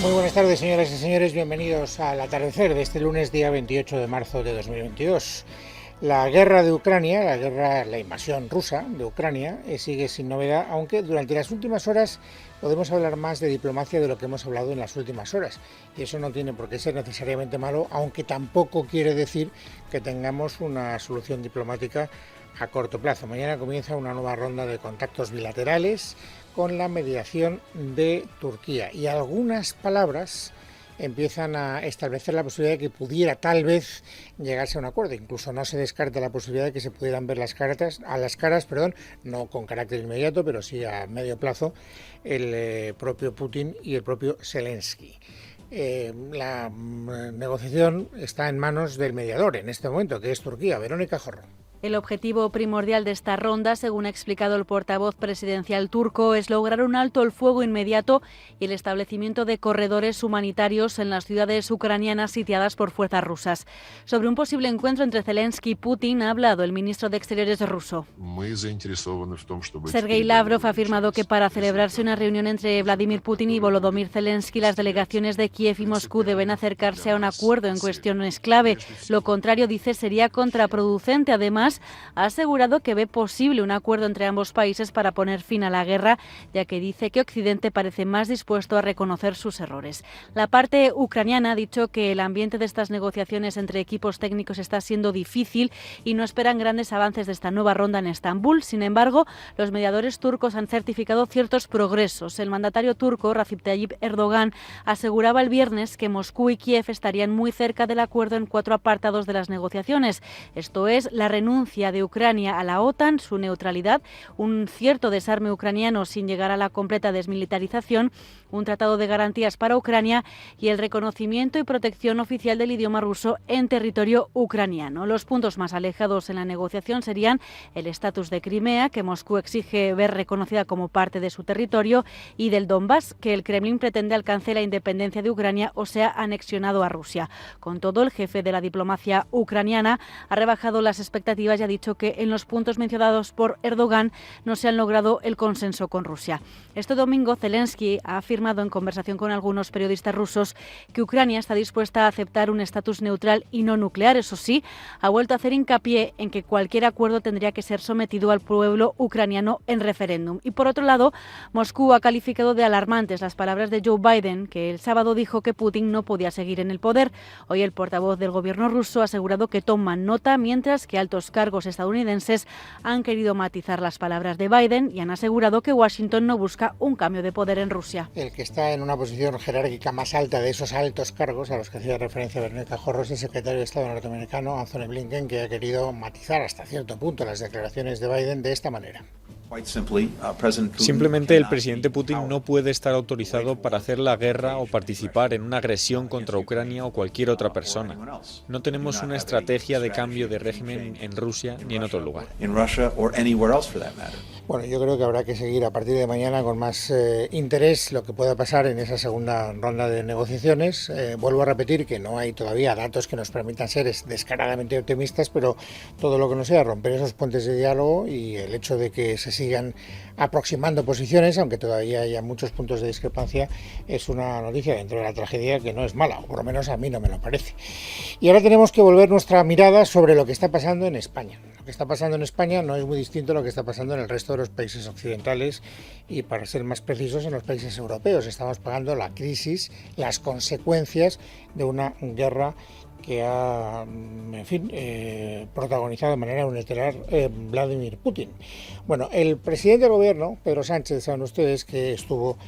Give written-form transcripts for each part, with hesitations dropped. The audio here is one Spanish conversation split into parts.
Muy buenas tardes, señoras y señores. Bienvenidos al atardecer de este lunes, día 28 de marzo de 2022. La guerra de Ucrania, la invasión rusa de Ucrania, sigue sin novedad, aunque durante las últimas horas podemos hablar más de diplomacia de lo que hemos hablado en las últimas horas. Y eso no tiene por qué ser necesariamente malo, aunque tampoco quiere decir que tengamos una solución diplomática a corto plazo. Mañana comienza una nueva ronda de contactos bilaterales con la mediación de Turquía y algunas palabras empiezan a establecer la posibilidad de que pudiera tal vez llegarse a un acuerdo. Incluso no se descarta la posibilidad de que se pudieran ver las caras, no con carácter inmediato, pero sí a medio plazo, el propio Putin y el propio Zelensky. La negociación está en manos del mediador en este momento, que es Turquía. Verónica Jorro. El objetivo primordial de esta ronda, según ha explicado el portavoz presidencial turco, es lograr un alto el fuego inmediato y el establecimiento de corredores humanitarios en las ciudades ucranianas sitiadas por fuerzas rusas. Sobre un posible encuentro entre Zelensky y Putin ha hablado el ministro de Exteriores ruso. Sergei Lavrov ha afirmado que para celebrarse una reunión entre Vladimir Putin y Volodymyr Zelensky, las delegaciones de Kiev y Moscú deben acercarse a un acuerdo en cuestiones clave. Lo contrario, dice, sería contraproducente. Además, ha asegurado que ve posible un acuerdo entre ambos países para poner fin a la guerra, ya que dice que Occidente parece más dispuesto a reconocer sus errores. La parte ucraniana ha dicho que el ambiente de estas negociaciones entre equipos técnicos está siendo difícil y no esperan grandes avances de esta nueva ronda en Estambul. Sin embargo, los mediadores turcos han certificado ciertos progresos. El mandatario turco, Recep Tayyip Erdogan, aseguraba el viernes que Moscú y Kiev estarían muy cerca del acuerdo en 4 apartados de las negociaciones. Esto es, la renuncia de Ucrania a la OTAN, su neutralidad, un cierto desarme ucraniano sin llegar a la completa desmilitarización, un tratado de garantías para Ucrania y el reconocimiento y protección oficial del idioma ruso en territorio ucraniano. Los puntos más alejados en la negociación serían el estatus de Crimea, que Moscú exige ver reconocida como parte de su territorio, y del Donbass, que el Kremlin pretende alcance la independencia de Ucrania o sea anexionado a Rusia. Con todo, el jefe de la diplomacia ucraniana ha rebajado las expectativas y ha dicho que en los puntos mencionados por Erdogan no se han logrado el consenso con Rusia. Este domingo, Zelensky ha afirmado en conversación con algunos periodistas rusos que Ucrania está dispuesta a aceptar un estatus neutral y no nuclear. Eso sí, ha vuelto a hacer hincapié en que cualquier acuerdo tendría que ser sometido al pueblo ucraniano en referéndum. Y por otro lado, Moscú ha calificado de alarmantes las palabras de Joe Biden, que el sábado dijo que Putin no podía seguir en el poder. Hoy el portavoz del gobierno ruso ha asegurado que toman nota, mientras que altos cargos estadounidenses han querido matizar las palabras de Biden y han asegurado que Washington no busca un cambio de poder en Rusia. El que está en una posición jerárquica más alta de esos altos cargos a los que hacía referencia Verónica Jorro es el secretario de Estado norteamericano, Anthony Blinken, que ha querido matizar hasta cierto punto las declaraciones de Biden de esta manera. Simplemente el presidente Putin no puede estar autorizado para hacer la guerra o participar en una agresión contra Ucrania o cualquier otra persona. No tenemos una estrategia de cambio de régimen en Rusia ni en otro lugar. Bueno, yo creo que habrá que seguir a partir de mañana con más interés lo que pueda pasar en esa segunda ronda de negociaciones. Vuelvo a repetir que no hay todavía datos que nos permitan ser descaradamente optimistas, pero todo lo que no sea romper esos puentes de diálogo y el hecho de que se sigan aproximando posiciones, aunque todavía haya muchos puntos de discrepancia, es una noticia dentro de la tragedia que no es mala, o por lo menos a mí no me lo parece. Y ahora tenemos que volver nuestra mirada sobre lo que está pasando en España. Lo que está pasando en España no es muy distinto a lo que está pasando en el resto de los países occidentales y, para ser más precisos, en los países europeos. Estamos pagando la crisis, las consecuencias de una guerra que ha, protagonizado de manera unilateral Vladimir Putin. Bueno, el presidente del gobierno, Pedro Sánchez, saben ustedes que estuvo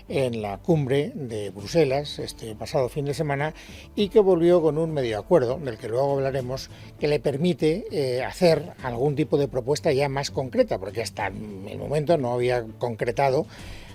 en la cumbre de Bruselas este pasado fin de semana y que volvió con un medio acuerdo, del que luego hablaremos, que le permite hacer algún tipo de propuesta ya más concreta, porque hasta el momento no había concretado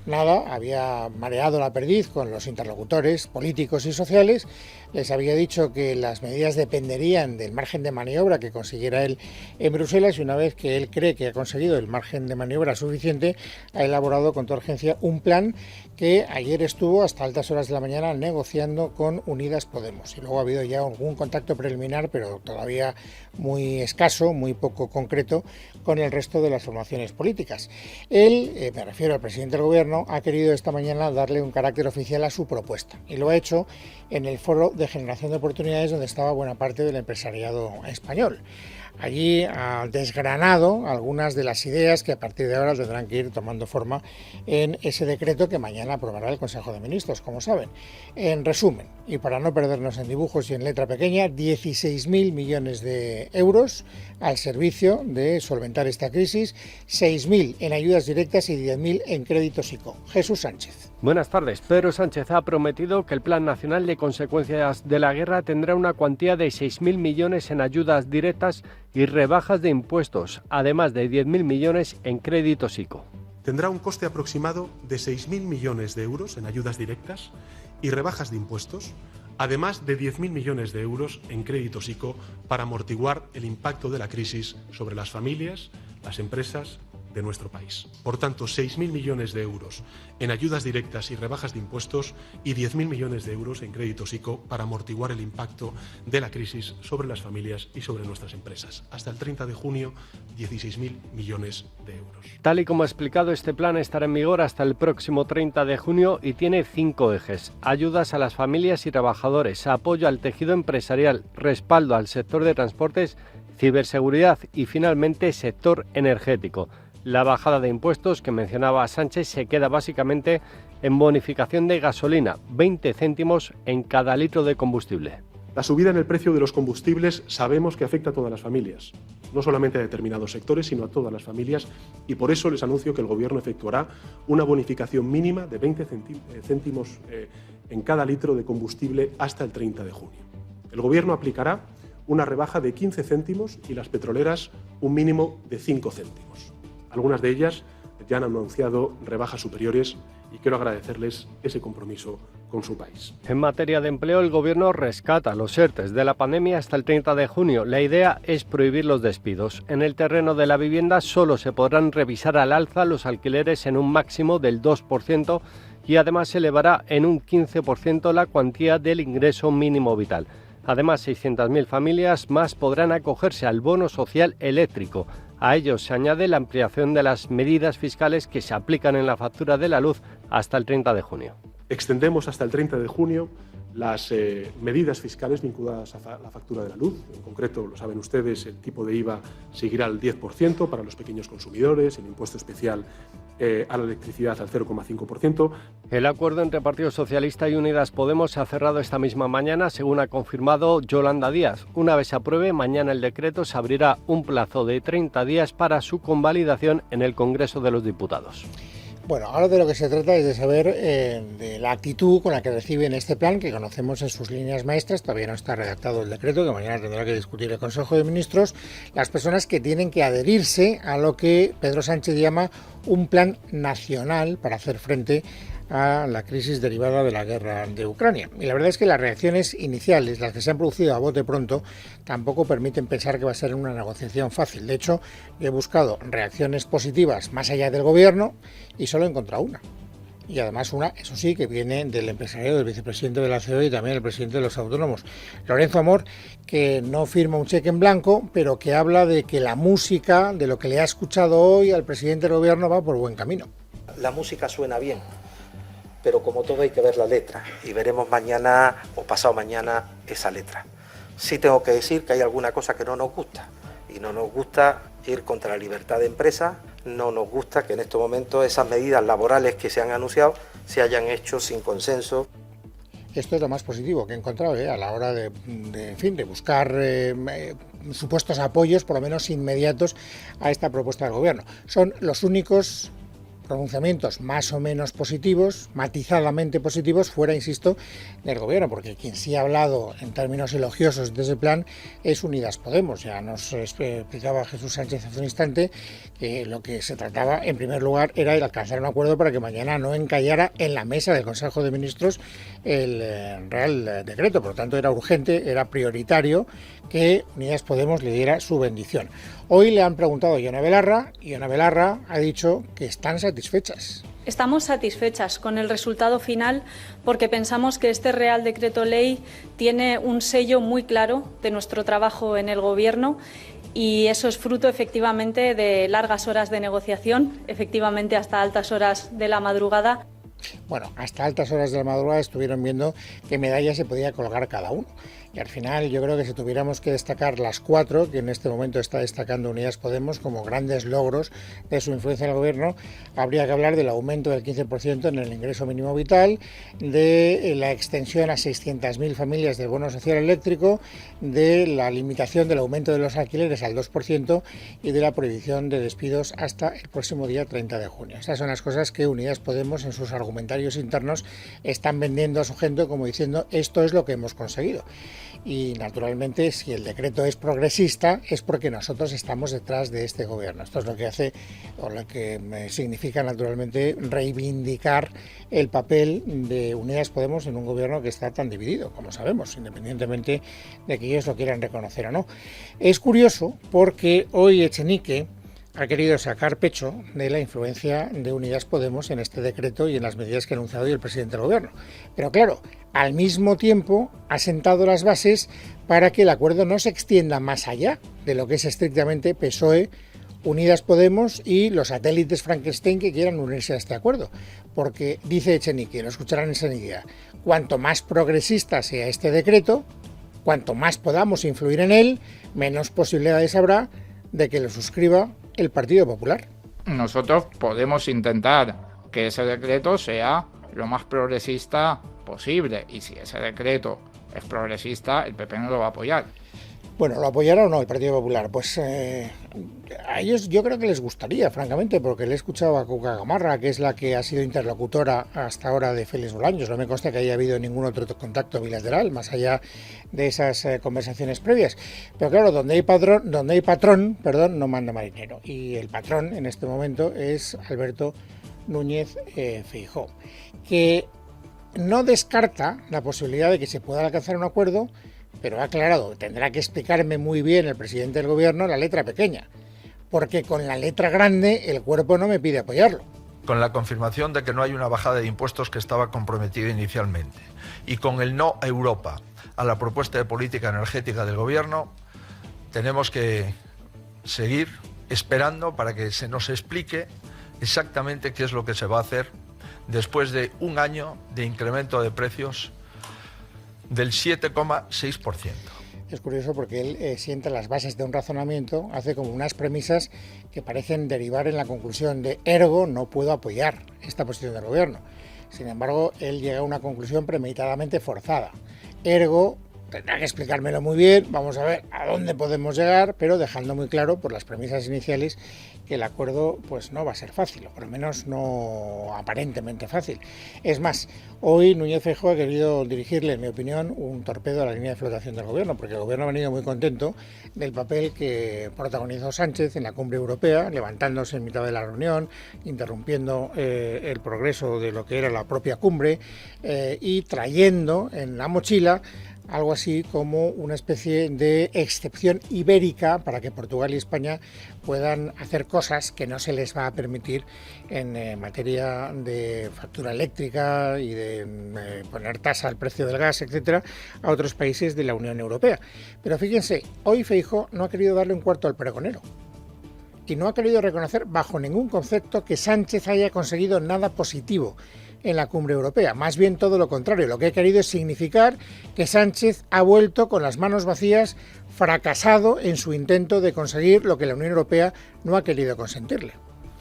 nada, había mareado la perdiz con los interlocutores políticos y sociales, les había dicho que las medidas dependerían del margen de maniobra que consiguiera él en Bruselas, y una vez que él cree que ha conseguido el margen de maniobra suficiente, ha elaborado con toda urgencia un plan que ayer estuvo hasta altas horas de la mañana negociando con Unidas Podemos, y luego ha habido ya algún contacto preliminar, pero todavía muy escaso, muy poco concreto, con el resto de las formaciones políticas. Él, me refiero al presidente del gobierno, Gobierno ha querido esta mañana darle un carácter oficial a su propuesta y lo ha hecho en el Foro de Generación de Oportunidades, donde estaba buena parte del empresariado español. Allí ha desgranado algunas de las ideas que a partir de ahora tendrán que ir tomando forma en ese decreto que mañana aprobará el Consejo de Ministros, como saben. En resumen, y para no perdernos en dibujos y en letra pequeña, 16.000 millones de euros al servicio de solventar esta crisis, 6.000 en ayudas directas y 10.000 en créditos ICO. Jesús Sánchez. Buenas tardes. Pedro Sánchez ha prometido que el Plan Nacional de Consecuencias de la Guerra tendrá una cuantía de 6.000 millones en ayudas directas y rebajas de impuestos, además de 10.000 millones en créditos ICO. Tendrá un coste aproximado de 6.000 millones de euros en ayudas directas y rebajas de impuestos, además de 10.000 millones de euros en créditos ICO para amortiguar el impacto de la crisis sobre las familias, las empresas de nuestro país. Por tanto, 6.000 millones de euros en ayudas directas y rebajas de impuestos y 10.000 millones de euros en créditos ICO para amortiguar el impacto de la crisis sobre las familias y sobre nuestras empresas. Hasta el 30 de junio, 16.000 millones de euros. Tal y como ha explicado, este plan estará en vigor hasta el próximo 30 de junio y tiene 5 ejes: ayudas a las familias y trabajadores, apoyo al tejido empresarial, respaldo al sector de transportes, ciberseguridad y finalmente sector energético. La bajada de impuestos que mencionaba Sánchez se queda básicamente en bonificación de gasolina, 20 céntimos en cada litro de combustible. La subida en el precio de los combustibles sabemos que afecta a todas las familias, no solamente a determinados sectores, sino a todas las familias, y por eso les anuncio que el Gobierno efectuará una bonificación mínima de 20 céntimos en cada litro de combustible hasta el 30 de junio. El Gobierno aplicará una rebaja de 15 céntimos y las petroleras un mínimo de 5 céntimos. Algunas de ellas ya han anunciado rebajas superiores y quiero agradecerles ese compromiso con su país. En materia de empleo, el Gobierno rescata los ERTEs de la pandemia hasta el 30 de junio. La idea es prohibir los despidos. En el terreno de la vivienda solo se podrán revisar al alza los alquileres en un máximo del 2% y además se elevará en un 15% la cuantía del ingreso mínimo vital. Además, 600.000 familias más podrán acogerse al bono social eléctrico. A ello se añade la ampliación de las medidas fiscales que se aplican en la factura de la luz hasta el 30 de junio. Extendemos hasta el 30 de junio las medidas fiscales vinculadas a la factura de la luz. En concreto, lo saben ustedes, el tipo de IVA seguirá al 10% para los pequeños consumidores, el impuesto especial a la electricidad al 0,5%. El acuerdo entre Partido Socialista y Unidas Podemos se ha cerrado esta misma mañana, según ha confirmado Yolanda Díaz. Una vez se apruebe, mañana el decreto se abrirá un plazo de 30 días para su convalidación en el Congreso de los Diputados. Bueno, ahora de lo que se trata es de saber de la actitud con la que reciben este plan, que conocemos en sus líneas maestras. Todavía no está redactado el decreto, que mañana tendrá que discutir el Consejo de Ministros, las personas que tienen que adherirse a lo que Pedro Sánchez llama un plan nacional para hacer frente a la crisis derivada de la guerra de Ucrania. Y la verdad es que las reacciones iniciales, las que se han producido a bote pronto, tampoco permiten pensar que va a ser una negociación fácil. De hecho, he buscado reacciones positivas más allá del Gobierno y solo he encontrado una. Y además una, eso sí, que viene del empresario, del vicepresidente de la COE y también del presidente de los autónomos, Lorenzo Amor, que no firma un cheque en blanco, pero que habla de que la música, de lo que le ha escuchado hoy al presidente del Gobierno, va por buen camino. La música suena bien, pero como todo hay que ver la letra y veremos mañana o pasado mañana esa letra. Sí tengo que decir que hay alguna cosa que no nos gusta y no nos gusta ir contra la libertad de empresa, no nos gusta que en estos momentos esas medidas laborales que se han anunciado se hayan hecho sin consenso. Esto es lo más positivo que he encontrado a la hora de buscar supuestos apoyos, por lo menos inmediatos, a esta propuesta del Gobierno. Son los únicos pronunciamientos más o menos positivos, matizadamente positivos, fuera, insisto, del Gobierno, porque quien sí ha hablado en términos elogiosos de ese plan es Unidas Podemos. Ya nos explicaba Jesús Sánchez hace un instante que lo que se trataba, en primer lugar, era de alcanzar un acuerdo para que mañana no encallara en la mesa del Consejo de Ministros el Real Decreto. Por lo tanto, era urgente, era prioritario que Unidas Podemos le diera su bendición. Hoy le han preguntado a Ione Belarra y Ione Belarra ha dicho que están satisfechas. Estamos satisfechas con el resultado final porque pensamos que este Real Decreto Ley tiene un sello muy claro de nuestro trabajo en el Gobierno y eso es fruto efectivamente de largas horas de negociación, efectivamente hasta altas horas de la madrugada. Bueno, hasta altas horas de la madrugada estuvieron viendo qué medalla se podía colgar cada uno. Y al final yo creo que si tuviéramos que destacar las 4 que en este momento está destacando Unidas Podemos como grandes logros de su influencia en el gobierno, habría que hablar del aumento del 15% en el ingreso mínimo vital, de la extensión a 600.000 familias del bono social eléctrico, de la limitación del aumento de los alquileres al 2% y de la prohibición de despidos hasta el próximo día 30 de junio. Esas son las cosas que Unidas Podemos en sus argumentarios internos están vendiendo a su gente como diciendo esto es lo que hemos conseguido. Y naturalmente si el decreto es progresista es porque nosotros estamos detrás de este gobierno. Esto es lo que hace o lo que significa naturalmente reivindicar el papel de Unidas Podemos en un gobierno que está tan dividido, como sabemos, independientemente de que ellos lo quieran reconocer o no. Es curioso porque hoy Echenique ha querido sacar pecho de la influencia de Unidas Podemos en este decreto y en las medidas que ha anunciado hoy el presidente del gobierno. Pero claro, al mismo tiempo ha sentado las bases para que el acuerdo no se extienda más allá de lo que es estrictamente PSOE, Unidas Podemos y los satélites Frankenstein que quieran unirse a este acuerdo. Porque dice Echenique, lo escucharán enseguida, cuanto más progresista sea este decreto, cuanto más podamos influir en él, menos posibilidades habrá de que lo suscriba el Partido Popular. Nosotros podemos intentar que ese decreto sea lo más progresista posible y si ese decreto es progresista, el PP no lo va a apoyar. Bueno, ¿lo apoyará o no el Partido Popular? Pues a ellos yo creo que les gustaría, francamente, porque le he escuchado a Cuca Gamarra, que es la que ha sido interlocutora hasta ahora de Félix Bolaños. No me consta que haya habido ningún otro contacto bilateral, más allá de esas conversaciones previas. Pero claro, donde hay patrón, no manda marinero. Y el patrón en este momento es Alberto Núñez Feijóo, que no descarta la posibilidad de que se pueda alcanzar un acuerdo, pero ha aclarado, tendrá que explicarme muy bien el presidente del gobierno la letra pequeña, porque con la letra grande el cuerpo no me pide apoyarlo. Con la confirmación de que no hay una bajada de impuestos que estaba comprometida inicialmente y con el no a Europa a la propuesta de política energética del gobierno, tenemos que seguir esperando para que se nos explique exactamente qué es lo que se va a hacer después de un año de incremento de precios del 7,6%. Es curioso porque él sienta las bases de un razonamiento, hace como unas premisas que parecen derivar en la conclusión de ergo no puedo apoyar esta posición del gobierno. Sin embargo, él llega a una conclusión premeditadamente forzada. Ergo tendrá que explicármelo muy bien, vamos a ver a dónde podemos llegar, pero dejando muy claro por las premisas iniciales que el acuerdo pues no va a ser fácil, o por lo menos no aparentemente fácil. Es más, hoy Núñez Feijóo ha querido dirigirle, en mi opinión, un torpedo a la línea de flotación del gobierno, porque el gobierno ha venido muy contento del papel que protagonizó Sánchez en la cumbre europea, levantándose en mitad de la reunión, interrumpiendo el progreso de lo que era la propia cumbre y trayendo en la mochila algo así como una especie de excepción ibérica para que Portugal y España puedan hacer cosas que no se les va a permitir en materia de factura eléctrica y de poner tasa al precio del gas, etcétera, a otros países de la Unión Europea. Pero fíjense, hoy Feijóo no ha querido darle un cuarto al pregonero y no ha querido reconocer bajo ningún concepto que Sánchez haya conseguido nada positivo en la cumbre europea. Más bien todo lo contrario. Lo que ha querido es significar que Sánchez ha vuelto con las manos vacías, fracasado en su intento de conseguir lo que la Unión Europea no ha querido consentirle.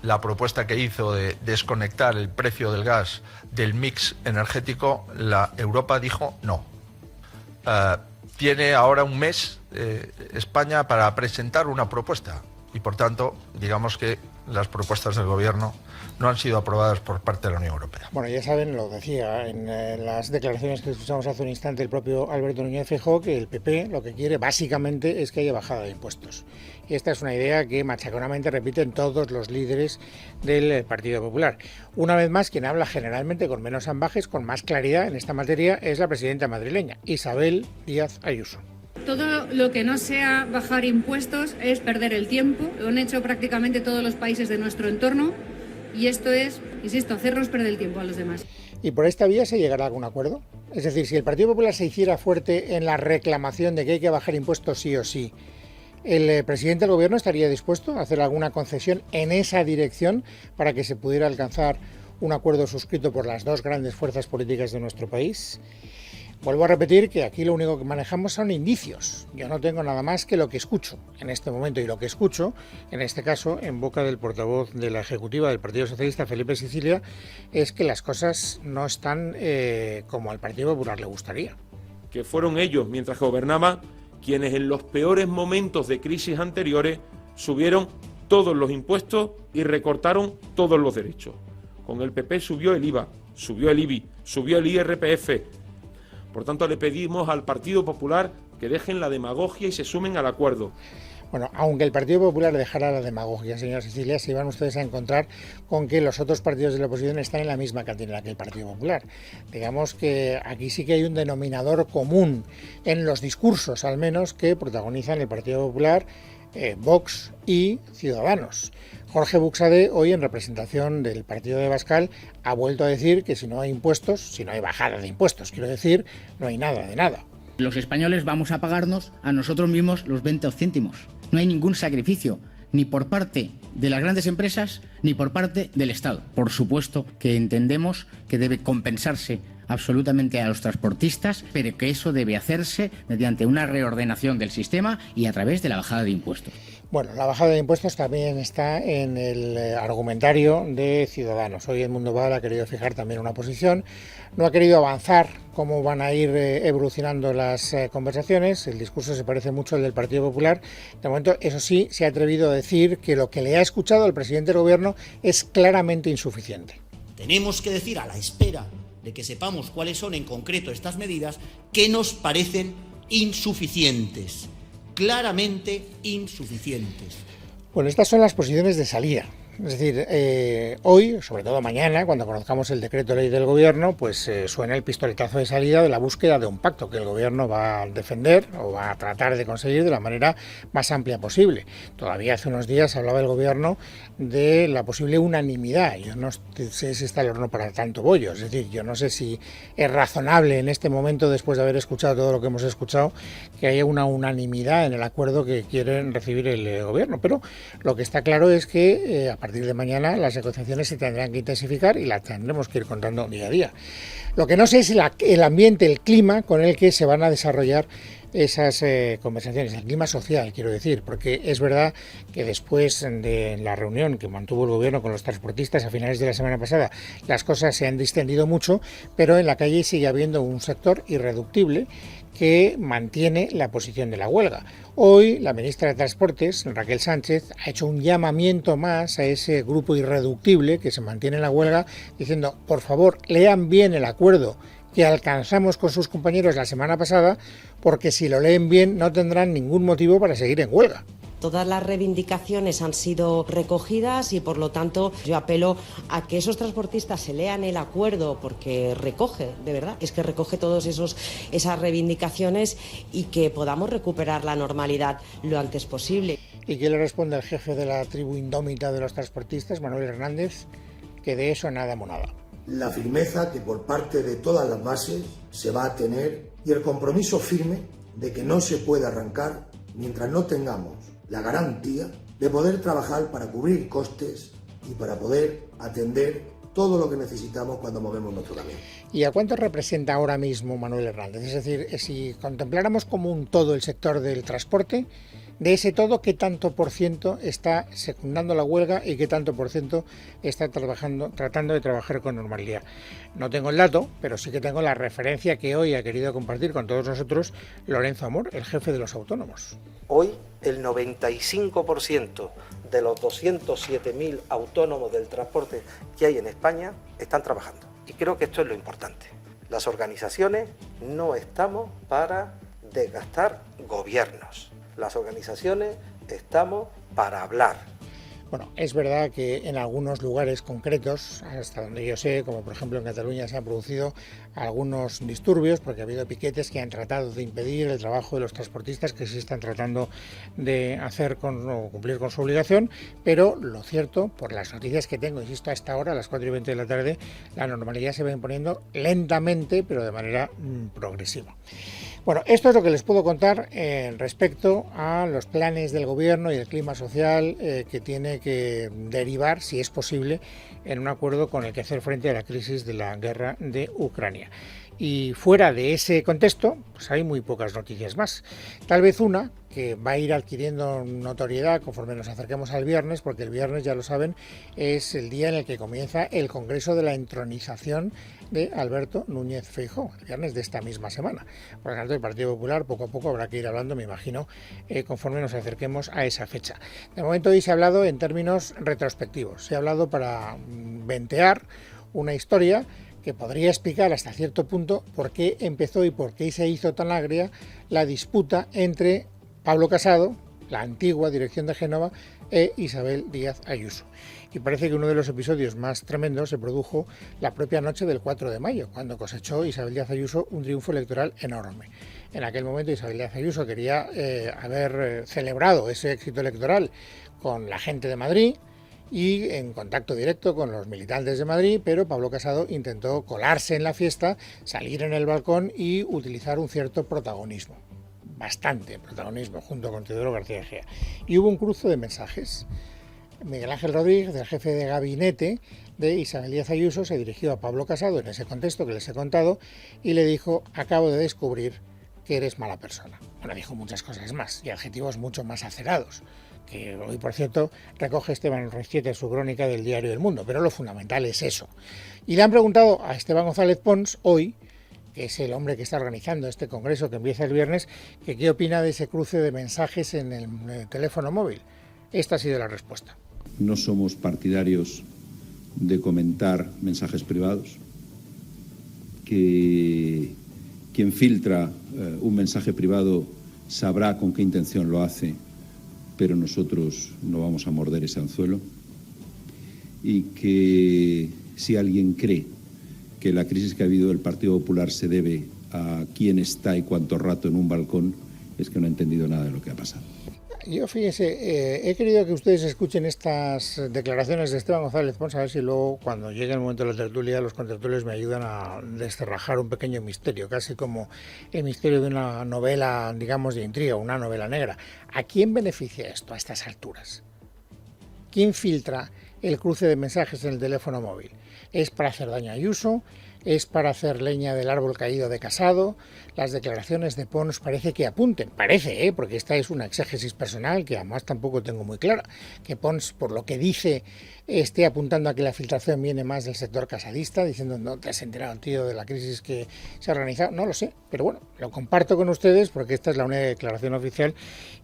La propuesta que hizo de desconectar el precio del gas del mix energético, la Europa dijo no. Tiene ahora un mes España para presentar una propuesta y por tanto, digamos que las propuestas del gobierno no han sido aprobadas por parte de la Unión Europea. Bueno, ya saben, lo decía en las declaraciones que escuchamos hace un instante el propio Alberto Núñez Feijóo, que el PP lo que quiere básicamente es que haya bajada de impuestos. Y esta es una idea que machaconamente repiten todos los líderes del Partido Popular. Una vez más, quien habla generalmente con menos ambajes, con más claridad en esta materia, es la presidenta madrileña, Isabel Díaz Ayuso. Todo lo que no sea bajar impuestos es perder el tiempo. Lo han hecho prácticamente todos los países de nuestro entorno y esto es, insisto, hacernos perder el tiempo a los demás. ¿Y por esta vía se llegará a algún acuerdo? Es decir, si el Partido Popular se hiciera fuerte en la reclamación de que hay que bajar impuestos sí o sí, ¿El presidente del gobierno estaría dispuesto a hacer alguna concesión en esa dirección para que se pudiera alcanzar un acuerdo suscrito por las dos grandes fuerzas políticas de nuestro país? Vuelvo a repetir que aquí lo único que manejamos son indicios. Yo no tengo nada más que lo que escucho en este momento, y lo que escucho, en este caso, en boca del portavoz de la Ejecutiva del Partido Socialista, Felipe Sicilia, es que las cosas no están como al Partido Popular le gustaría. Que fueron ellos, mientras que gobernaban, quienes en los peores momentos de crisis anteriores subieron todos los impuestos y recortaron todos los derechos. Con el PP subió el IVA, subió el IBI, subió el IRPF. Por tanto, le pedimos al Partido Popular que dejen la demagogia y se sumen al acuerdo. Bueno, aunque el Partido Popular dejara la demagogia, señora Sicilia, se iban ustedes a encontrar con que los otros partidos de la oposición están en la misma cantina que el Partido Popular. Digamos que aquí sí que hay un denominador común en los discursos, al menos, que protagonizan el Partido Popular, Vox y Ciudadanos. Jorge Buxade, hoy en representación del partido de Abascal, ha vuelto a decir que si no hay impuestos, si no hay bajada de impuestos, quiero decir, no hay nada de nada. Los españoles vamos a pagarnos a nosotros mismos los 20 céntimos. No hay ningún sacrificio, ni por parte de las grandes empresas, ni por parte del Estado. Por supuesto que entendemos que debe compensarse absolutamente a los transportistas, pero que eso debe hacerse mediante una reordenación del sistema y a través de la bajada de impuestos. Bueno, la bajada de impuestos también está en el argumentario de Ciudadanos. Hoy el Mundo Val ha querido fijar también una posición, no ha querido avanzar cómo van a ir evolucionando las conversaciones. El discurso se parece mucho al del Partido Popular. De momento, eso sí, se ha atrevido a decir que lo que le ha escuchado al presidente del Gobierno es claramente insuficiente. Tenemos que decir, a la espera de que sepamos cuáles son en concreto estas medidas, que nos parecen insuficientes. Claramente insuficientes. Bueno, estas son las posiciones de salida. Es decir, hoy, sobre todo mañana, cuando conozcamos el decreto ley del Gobierno, pues suena el pistoletazo de salida de la búsqueda de un pacto que el Gobierno va a defender o va a tratar de conseguir de la manera más amplia posible. Todavía hace unos días hablaba el Gobierno de la posible unanimidad. Yo no sé si está el horno para tanto bollo. Es decir, yo no sé si es razonable en este momento, después de haber escuchado todo lo que hemos escuchado, que haya una unanimidad en el acuerdo que quieren recibir el Gobierno. Pero lo que está claro es que a partir de mañana las negociaciones se tendrán que intensificar y las tendremos que ir contando día a día. Lo que no sé es el ambiente, el clima con el que se van a desarrollar esas conversaciones, el clima social, quiero decir, porque es verdad que después de la reunión que mantuvo el Gobierno con los transportistas a finales de la semana pasada, las cosas se han distendido mucho, pero en la calle sigue habiendo un sector irreductible que mantiene la posición de la huelga. Hoy la ministra de Transportes, Raquel Sánchez, ha hecho un llamamiento más a ese grupo irreductible que se mantiene en la huelga, diciendo, por favor, lean bien el acuerdo que alcanzamos con sus compañeros la semana pasada, porque si lo leen bien no tendrán ningún motivo para seguir en huelga. Todas las reivindicaciones han sido recogidas y, por lo tanto, yo apelo a que esos transportistas se lean el acuerdo, porque recoge, de verdad, es que recoge todas esas reivindicaciones y que podamos recuperar la normalidad lo antes posible. ¿Y qué le responde el jefe de la tribu indómita de los transportistas, Manuel Hernández? Que de eso nada monada. La firmeza que por parte de todas las bases se va a tener y el compromiso firme de que no se puede arrancar mientras no tengamos la garantía de poder trabajar para cubrir costes y para poder atender todo lo que necesitamos cuando movemos nuestro camión. ¿Y a cuánto representa ahora mismo Manuel Hernández? Es decir, si contempláramos como un todo el sector del transporte, de ese todo, ¿qué tanto por ciento está secundando la huelga y qué tanto por ciento está tratando de trabajar con normalidad? No tengo el dato, pero sí que tengo la referencia que hoy ha querido compartir con todos nosotros Lorenzo Amor, el jefe de los autónomos. Hoy el 95% de los 207.000 autónomos del transporte que hay en España están trabajando. Y creo que esto es lo importante. Las organizaciones no estamos para desgastar gobiernos. Las organizaciones estamos para hablar. Bueno, es verdad que en algunos lugares concretos, hasta donde yo sé, como por ejemplo en Cataluña, se han producido algunos disturbios porque ha habido piquetes que han tratado de impedir el trabajo de los transportistas que sí están tratando de hacer o cumplir con su obligación, pero lo cierto, por las noticias que tengo, insisto, a esta hora, a las 4:20 de la tarde, la normalidad se va imponiendo lentamente, pero de manera progresiva. Bueno, esto es lo que les puedo contar respecto a los planes del gobierno y el clima social que tiene que derivar, si es posible, en un acuerdo con el que hacer frente a la crisis de la guerra de Ucrania. Y fuera de ese contexto, pues hay muy pocas noticias más. Tal vez una que va a ir adquiriendo notoriedad conforme nos acerquemos al viernes, porque el viernes, ya lo saben, es el día en el que comienza el Congreso de la entronización de Alberto Núñez Feijóo, el viernes de esta misma semana. Por lo tanto, el Partido Popular poco a poco habrá que ir hablando, me imagino, conforme nos acerquemos a esa fecha. De momento hoy se ha hablado en términos retrospectivos, se ha hablado para ventear una historia que podría explicar hasta cierto punto por qué empezó y por qué se hizo tan agria la disputa entre Pablo Casado, la antigua dirección de Génova, e Isabel Díaz Ayuso. Y parece que uno de los episodios más tremendos se produjo la propia noche del 4 de mayo, cuando cosechó Isabel Díaz Ayuso un triunfo electoral enorme. En aquel momento Isabel Díaz Ayuso quería haber celebrado ese éxito electoral con la gente de Madrid y en contacto directo con los militantes de Madrid, pero Pablo Casado intentó colarse en la fiesta, salir en el balcón y utilizar un cierto protagonismo, bastante protagonismo, junto con Teodoro García Egea. Y hubo un cruce de mensajes. Miguel Ángel Rodríguez, el jefe de gabinete de Isabel Díaz Ayuso, se dirigió a Pablo Casado en ese contexto que les he contado y le dijo: acabo de descubrir que eres mala persona. Bueno, dijo muchas cosas más y adjetivos mucho más acerados, que hoy, por cierto, recoge Esteban Ruiztieta en su crónica del diario El Mundo, pero lo fundamental es eso. Y le han preguntado a Esteban González Pons hoy, que es el hombre que está organizando este congreso que empieza el viernes, que qué opina de ese cruce de mensajes en el teléfono móvil. Esta ha sido la respuesta. No somos partidarios de comentar mensajes privados, que quien filtra un mensaje privado sabrá con qué intención lo hace, pero nosotros no vamos a morder ese anzuelo, y que si alguien cree que la crisis que ha habido del Partido Popular se debe a quién está y cuánto rato en un balcón, es que no ha entendido nada de lo que ha pasado. Yo, fíjese, he querido que ustedes escuchen estas declaraciones de Esteban González Pons, a ver si luego, cuando llegue el momento de la tertulia, los contertulios me ayudan a descerrajar un pequeño misterio, casi como el misterio de una novela, digamos, de intriga, una novela negra. ¿A quién beneficia esto a estas alturas? ¿Quién filtra el cruce de mensajes en el teléfono móvil? ¿Es para hacer daño a Ayuso? ¿Es para hacer leña del árbol caído de Casado? Las declaraciones de Pons parece que apunten, porque esta es una exégesis personal que además tampoco tengo muy clara, que Pons, por lo que dice, esté apuntando a que la filtración viene más del sector casadista, diciendo: no te has enterado, tío, de la crisis que se ha organizado. No lo sé, pero bueno, lo comparto con ustedes porque esta es la única declaración oficial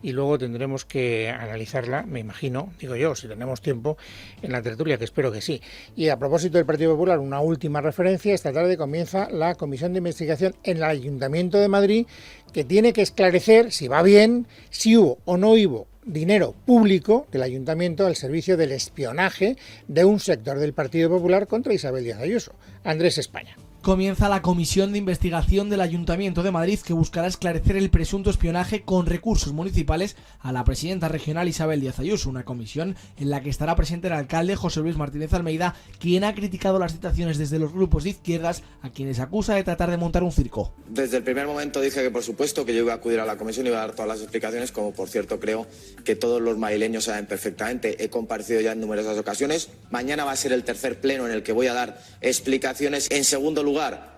y luego tendremos que analizarla, me imagino, digo yo, si tenemos tiempo, en la tertulia, que espero que sí. Y a propósito del Partido Popular, una última referencia: esta tarde comienza la comisión de investigación en el Ayuntamiento de Madrid, que tiene que esclarecer si va bien, si hubo o no hubo dinero público del Ayuntamiento al servicio del espionaje de un sector del Partido Popular contra Isabel Díaz Ayuso. Andrés España. Comienza la comisión de investigación del Ayuntamiento de Madrid, que buscará esclarecer el presunto espionaje con recursos municipales a la presidenta regional Isabel Díaz Ayuso, una comisión en la que estará presente el alcalde José Luis Martínez Almeida, quien ha criticado las citaciones desde los grupos de izquierdas a quienes acusa de tratar de montar un circo. Desde el primer momento dije que por supuesto que yo iba a acudir a la comisión y iba a dar todas las explicaciones, como por cierto creo que todos los madrileños saben perfectamente. He comparecido ya en numerosas ocasiones. Mañana va a ser el tercer pleno en el que voy a dar explicaciones. En segundo lugar,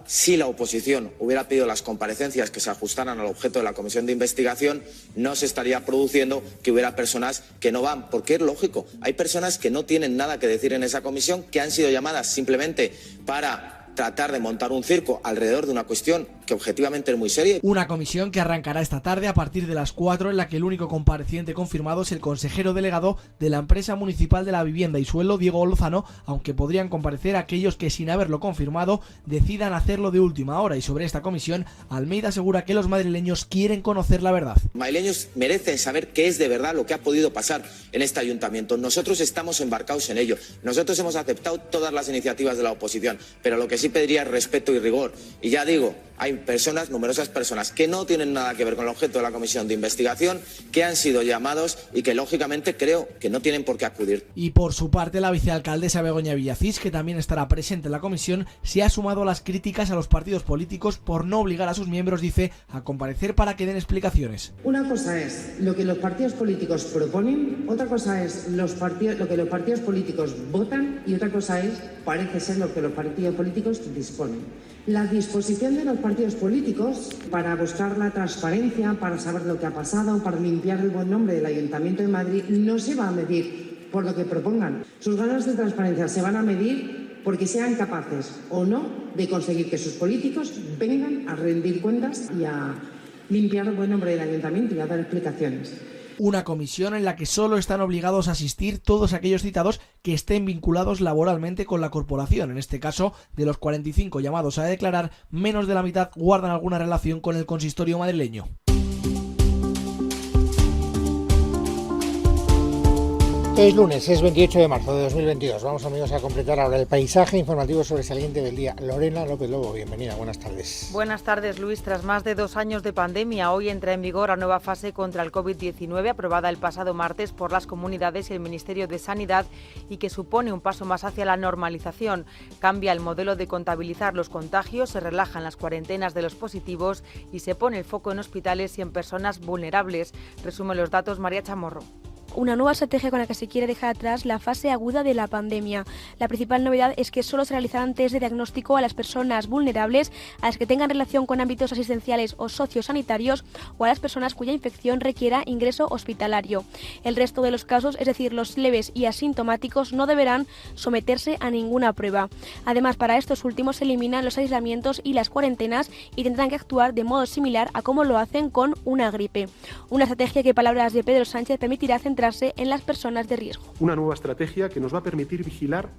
si la oposición hubiera pedido las comparecencias que se ajustaran al objeto de la comisión de investigación, no se estaría produciendo que hubiera personas que no van, porque es lógico. Hay personas que no tienen nada que decir en esa comisión, que han sido llamadas simplemente para tratar de montar un circo alrededor de una cuestión que objetivamente es muy seria. Una comisión que arrancará esta tarde a partir de las 4, en la que el único compareciente confirmado es el consejero delegado de la empresa municipal de la vivienda y suelo, Diego Lozano, aunque podrían comparecer aquellos que, sin haberlo confirmado, decidan hacerlo de última hora. Y sobre esta comisión, Almeida asegura que los madrileños quieren conocer la verdad. Madrileños merecen saber qué es de verdad lo que ha podido pasar en este ayuntamiento. Nosotros estamos embarcados en ello. Nosotros hemos aceptado todas las iniciativas de la oposición, pero lo que sí pediría es respeto y rigor. Y ya digo, hay personas, numerosas personas, que no tienen nada que ver con el objeto de la comisión de investigación, que han sido llamados y que lógicamente creo que no tienen por qué acudir. Y por su parte, la vicealcaldesa Begoña Villacís, que también estará presente en la comisión, se ha sumado a las críticas a los partidos políticos por no obligar a sus miembros, dice, a comparecer para que den explicaciones. Una cosa es lo que los partidos políticos proponen, otra cosa es lo que los partidos políticos votan y otra cosa es, parece ser, lo que los partidos políticos disponen. La disposición de los partidos políticos para buscar la transparencia, para saber lo que ha pasado, para limpiar el buen nombre del Ayuntamiento de Madrid, no se va a medir por lo que propongan. Sus ganas de transparencia se van a medir porque sean capaces o no de conseguir que sus políticos vengan a rendir cuentas y a limpiar el buen nombre del Ayuntamiento y a dar explicaciones. Una comisión en la que solo están obligados a asistir todos aquellos citados que estén vinculados laboralmente con la corporación. En este caso, de los 45 llamados a declarar, menos de la mitad guardan alguna relación con el consistorio madrileño. Es lunes, es 28 de marzo de 2022. Vamos, amigos, a completar ahora el paisaje informativo sobresaliente del día. Lorena López Lobo, bienvenida, buenas tardes. Buenas tardes, Luis. Tras más de 2 años de pandemia, hoy entra en vigor la nueva fase contra el COVID-19, aprobada el pasado martes por las comunidades y el Ministerio de Sanidad, y que supone un paso más hacia la normalización. Cambia el modelo de contabilizar los contagios, se relajan las cuarentenas de los positivos y se pone el foco en hospitales y en personas vulnerables. Resume los datos María Chamorro. Una nueva estrategia con la que se quiere dejar atrás la fase aguda de la pandemia. La principal novedad es que solo se realizarán test de diagnóstico a las personas vulnerables, a las que tengan relación con ámbitos asistenciales o sociosanitarios o a las personas cuya infección requiera ingreso hospitalario. El resto de los casos, es decir, los leves y asintomáticos, no deberán someterse a ninguna prueba. Además, para estos últimos se eliminan los aislamientos y las cuarentenas y tendrán que actuar de modo similar a como lo hacen con una gripe. Una estrategia que, palabras de Pedro Sánchez, permitirá centrar en las personas de riesgo. Una nueva estrategia que nos va a permitir vigilar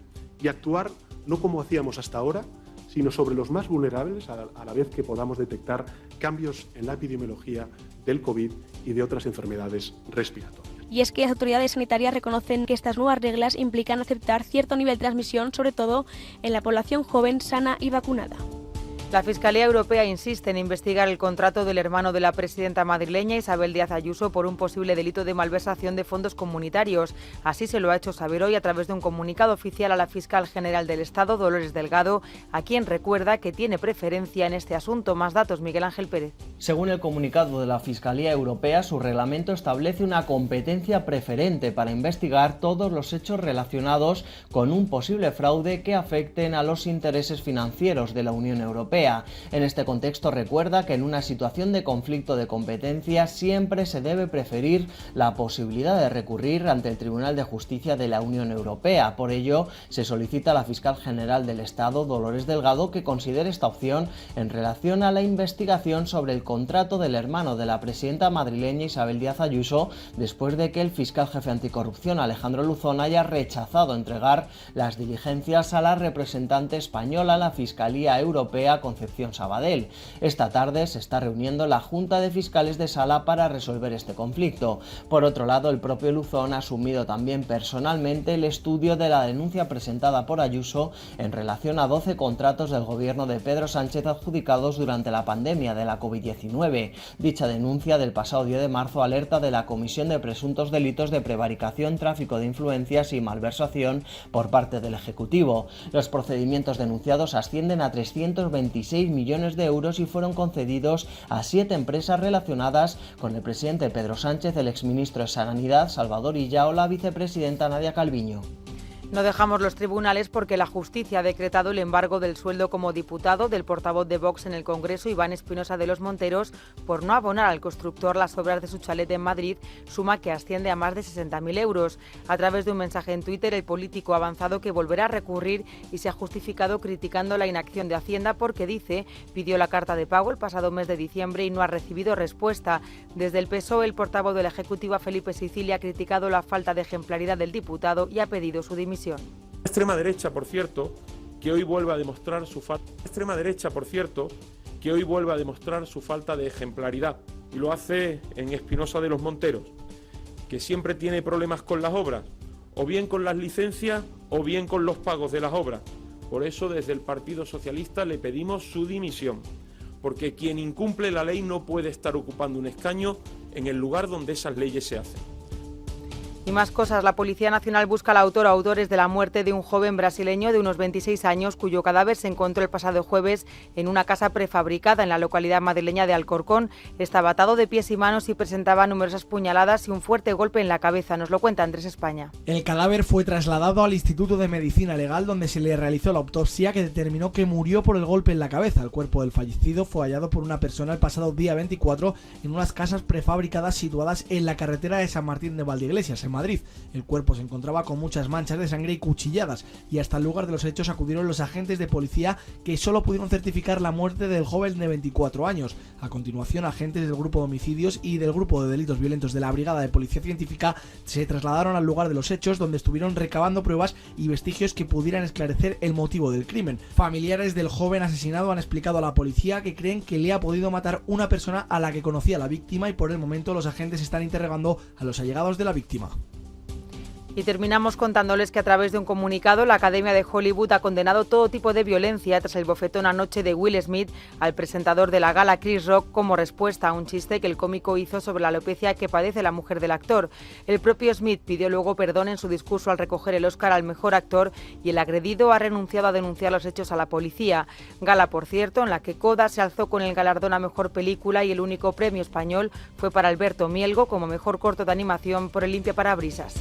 y actuar no como hacíamos hasta ahora, sino sobre los más vulnerables, a la vez que podamos detectar cambios en la epidemiología del COVID y de otras enfermedades respiratorias. Y es que las autoridades sanitarias reconocen que estas nuevas reglas implican aceptar cierto nivel de transmisión, sobre todo en la población joven, sana y vacunada. La Fiscalía Europea insiste en investigar el contrato del hermano de la presidenta madrileña, Isabel Díaz Ayuso, por un posible delito de malversación de fondos comunitarios. Así se lo ha hecho saber hoy a través de un comunicado oficial a la fiscal general del Estado, Dolores Delgado, a quien recuerda que tiene preferencia en este asunto. Más datos, Miguel Ángel Pérez. Según el comunicado de la Fiscalía Europea, su reglamento establece una competencia preferente para investigar todos los hechos relacionados con un posible fraude que afecten a los intereses financieros de la Unión Europea. En este contexto recuerda que en una situación de conflicto de competencia siempre se debe preferir la posibilidad de recurrir ante el Tribunal de Justicia de la Unión Europea. Por ello, se solicita a la fiscal general del Estado, Dolores Delgado, que considere esta opción en relación a la investigación sobre el contrato del hermano de la presidenta madrileña Isabel Díaz Ayuso, después de que el fiscal jefe anticorrupción Alejandro Luzón haya rechazado entregar las diligencias a la representante española, la Fiscalía Europea, Concepción Sabadell. Esta tarde se está reuniendo la Junta de Fiscales de Sala para resolver este conflicto. Por otro lado, el propio Luzón ha asumido también personalmente el estudio de la denuncia presentada por Ayuso en relación a 12 contratos del gobierno de Pedro Sánchez adjudicados durante la pandemia de la COVID-19. Dicha denuncia del pasado 10 de marzo alerta de la comisión de presuntos delitos de prevaricación, tráfico de influencias y malversación por parte del Ejecutivo. Los procedimientos denunciados ascienden a 326 millones de euros y fueron concedidos a 7 empresas relacionadas con el presidente Pedro Sánchez, el exministro de Sanidad Salvador Illa o la vicepresidenta Nadia Calviño. No dejamos los tribunales porque la justicia ha decretado el embargo del sueldo como diputado del portavoz de Vox en el Congreso, Iván Espinosa de los Monteros, por no abonar al constructor las obras de su chalet en Madrid, suma que asciende a más de 60.000 euros. A través de un mensaje en Twitter, el político ha avanzado que volverá a recurrir y se ha justificado criticando la inacción de Hacienda porque, dice, pidió la carta de pago el pasado mes de diciembre y no ha recibido respuesta. Desde el PSOE, el portavoz de la Ejecutiva, Felipe Sicilia, ha criticado la falta de ejemplaridad del diputado y ha pedido su dimisión. Extrema derecha, por cierto, que hoy vuelve a demostrar su falta de ejemplaridad, y lo hace en Espinosa de los Monteros, que siempre tiene problemas con las obras, o bien con las licencias o bien con los pagos de las obras. Por eso, desde el Partido Socialista le pedimos su dimisión, porque quien incumple la ley no puede estar ocupando un escaño en el lugar donde esas leyes se hacen. Y más cosas, la Policía Nacional busca al autor o autores de la muerte de un joven brasileño de unos 26 años cuyo cadáver se encontró el pasado jueves en una casa prefabricada en la localidad madrileña de Alcorcón. Estaba atado de pies y manos y presentaba numerosas puñaladas y un fuerte golpe en la cabeza. Nos lo cuenta Andrés España. El cadáver fue trasladado al Instituto de Medicina Legal, donde se le realizó la autopsia que determinó que murió por el golpe en la cabeza. El cuerpo del fallecido fue hallado por una persona el pasado día 24 en unas casas prefabricadas situadas en la carretera de San Martín de Valdeiglesias, en Madrid. El cuerpo se encontraba con muchas manchas de sangre y cuchilladas, y hasta el lugar de los hechos acudieron los agentes de policía, que solo pudieron certificar la muerte del joven de 24 años. A continuación, agentes del grupo de homicidios y del grupo de delitos violentos de la Brigada de Policía Científica se trasladaron al lugar de los hechos, donde estuvieron recabando pruebas y vestigios que pudieran esclarecer el motivo del crimen. Familiares del joven asesinado han explicado a la policía que creen que le ha podido matar una persona a la que conocía la víctima, y por el momento los agentes están interrogando a los allegados de la víctima. Y terminamos contándoles que a través de un comunicado la Academia de Hollywood ha condenado todo tipo de violencia tras el bofetón anoche de Will Smith al presentador de la gala Chris Rock como respuesta a un chiste que el cómico hizo sobre la alopecia que padece la mujer del actor. El propio Smith pidió luego perdón en su discurso al recoger el Oscar al mejor actor, y el agredido ha renunciado a denunciar los hechos a la policía. Gala, por cierto, en la que Coda se alzó con el galardón a mejor película, y el único premio español fue para Alberto Mielgo como mejor corto de animación por El limpiaparabrisas.